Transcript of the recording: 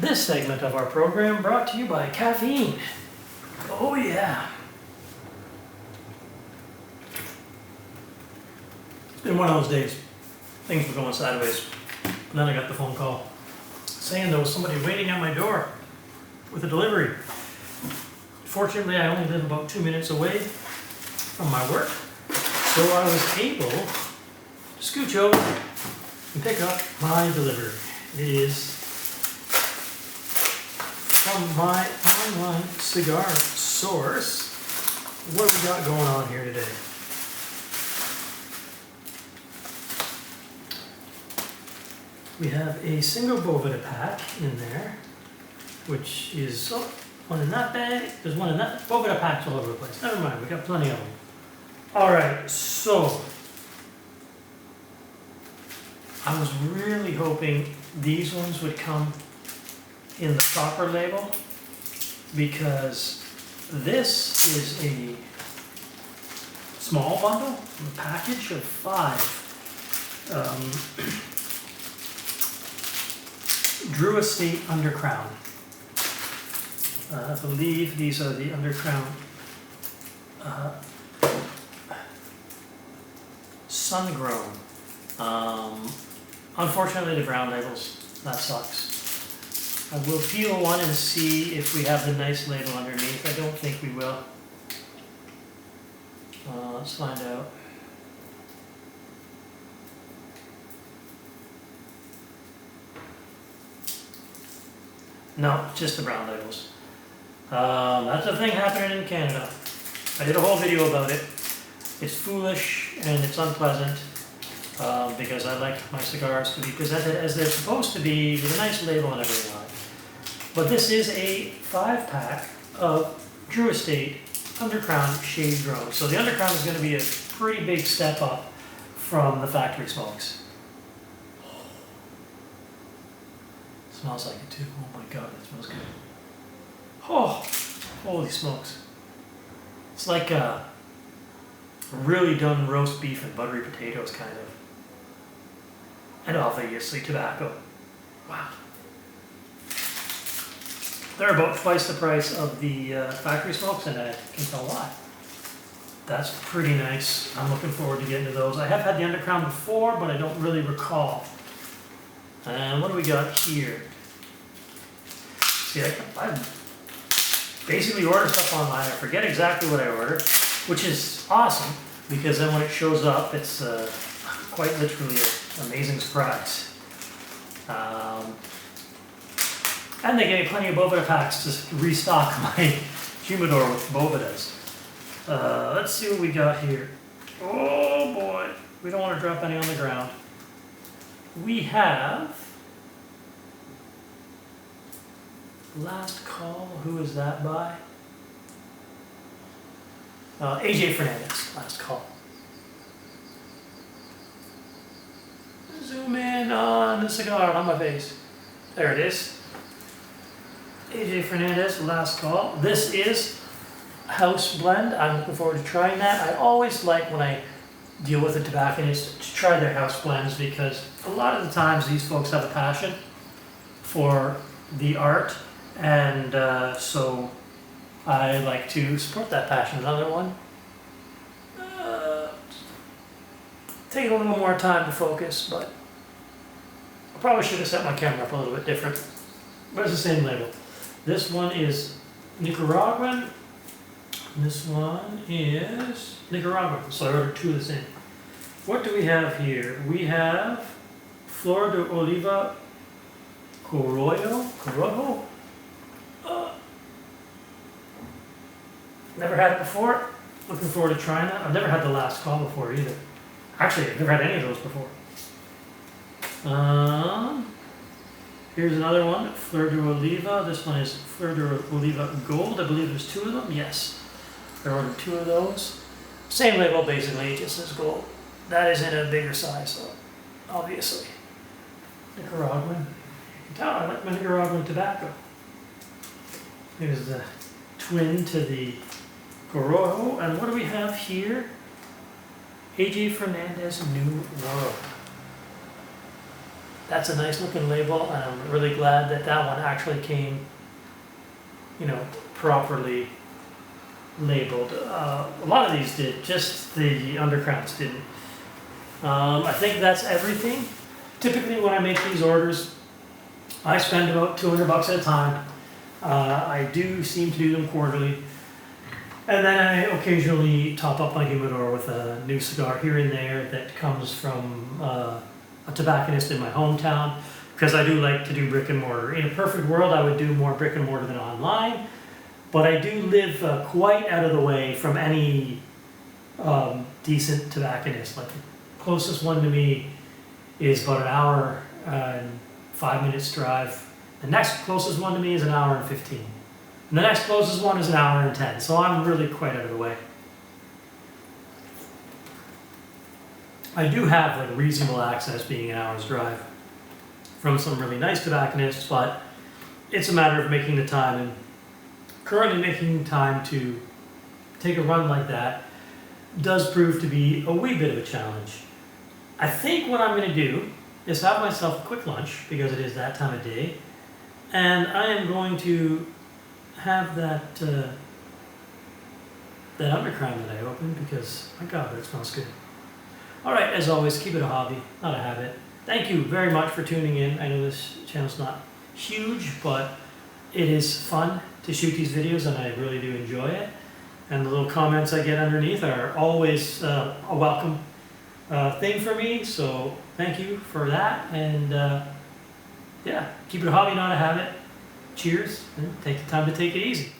This segment of our program brought to you by caffeine. Oh yeah. It's been one of those days. Things were going sideways. And then I got the phone call saying there was somebody waiting at my door with a delivery. Fortunately, I only live about 2 minutes away from my work, so I was able to scooch over and pick up my delivery. It is from my online cigar source. What do we got going on here today? We have a single Boveda pack in there, which is one in that bag. There's one in that. Boveda packs all over the place. Never mind, we got plenty of them. All right, so I was really hoping these ones would come in the proper label, because this is a small bundle, a package of 5 Drew Estate Undercrown. I believe these are the Undercrown sun-grown. Unfortunately, the brown labels, that sucks. I will peel one and see if we have the nice label underneath. I don't think we will. Let's find out. No, just the brown labels. That's a thing happening in Canada. I did a whole video about it. It's foolish and it's unpleasant, because I like my cigars to be presented as they're supposed to be, with a nice label and everything on it. But this is a 5-pack of Drew Estate Undercrown Shade Grown. So the Undercrown is going to be a pretty big step up from the factory smokes. Smells like it too. Oh my god, that smells good. Oh, holy smokes. It's like a really done roast beef and buttery potatoes, kind of. And obviously tobacco. Wow. They're about twice the price of the factory smokes, and I can tell why. That's pretty nice. I'm looking forward to getting to those. I have had the Undercrown before, but I don't really recall. And what do we got here? See, I basically order stuff online. I forget exactly what I ordered, which is awesome, because then when it shows up, it's quite literally an amazing surprise. And they gave me plenty of Boveda packs to restock my humidor with Bovedas. Let's see what we got here. Oh boy, we don't want to drop any on the ground. We have Last Call. Who is that by? AJ Fernandez, Last Call. Zoom in on the cigar on my face. There it is. AJ Fernandez, Last Call. This is house blend. I'm looking forward to trying that. I always like, when I deal with the tobacconists, to try their house blends, because a lot of the times these folks have a passion for the art, and so I like to support that passion. Another one. Taking a little more time to focus, but I probably should have set my camera up a little bit different. But it's the same label. This one is Nicaraguan. This one is Nicaraguan. So I ordered 2 of the same. What do we have here? We have Flor de Oliva Corojo. Never had it before. Looking forward to trying that. I've never had the Last Call before either. Actually, I've never had any of those before. Here's another one, Fleur de Oliva. This one is Fleur de Oliva Gold. I believe there's 2 of them. Yes. I ordered 2 of those. Same label, basically, just as gold. That is in a bigger size, so obviously. Nicaraguan. You can tell I like my Nicaraguan tobacco. Here's the twin to the Corojo. And what do we have here? AJ Fernandez New World. That's a nice looking label, and I'm really glad that that one actually came, you know, properly labeled. A lot of these did, just the undercrowns didn't. I think that's everything. Typically when I make these orders, I spend about $200 at a time. I do seem to do them quarterly. And then I occasionally top up my humidor with a new cigar here and there that comes from a tobacconist in my hometown, because I do like to do brick and mortar. In a perfect world, I would do more brick and mortar than online, but I do live quite out of the way from any decent tobacconist. Like, the closest one to me is about an hour and 5 minutes drive. The next closest one to me is an hour and 15. And the next closest one is an hour and 10. So I'm really quite out of the way. I do have like reasonable access, being an hour's drive from some really nice tobacconists, but it's a matter of making the time, and currently making time to take a run like that does prove to be a wee bit of a challenge. I think what I'm going to do is have myself a quick lunch, because it is that time of day, and I am going to have that that undercrown that I opened, because my God, that smells good. All right, as always, keep it a hobby, not a habit. Thank you very much for tuning in. I know this channel's not huge, but it is fun to shoot these videos, and I really do enjoy it. And the little comments I get underneath are always a welcome thing for me, so thank you for that. And yeah, keep it a hobby, not a habit. Cheers, and take the time to take it easy.